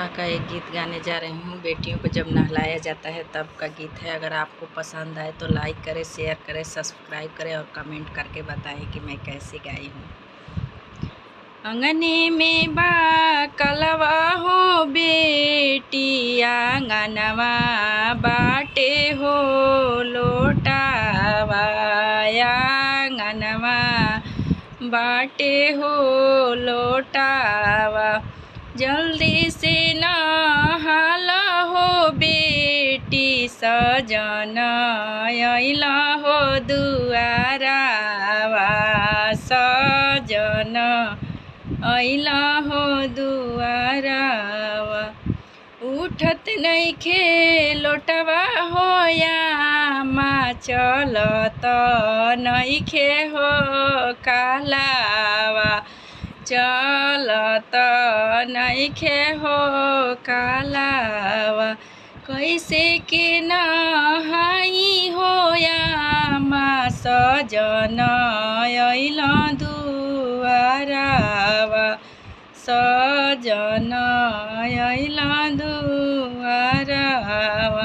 का एक गीत गाने जा रही हूँ। बेटियों को जब नहलाया जाता है तब का गीत है। अगर आपको पसंद आए तो लाइक करें, शेयर करें, सब्सक्राइब करें और कमेंट करके बताएं कि मैं कैसे गाई हूँ। अंगने में बा कलवा हो बेटी, आंगनवा बाटे हो लोटावा, आंगनवा बाटे हो लोटावा। जल्दी से नहाला हो बेटी, सजन अइला हो दुआरावा, सजन अइला हो दुआरावा। उठत नइखे लोटवा हो यामा, चलत नइखे हो कालावा, चलत नइखे हो कालावा। कैसे के नहाई हो यामा, सजन अइला दुआरावा, सजन अइला दुआरावा।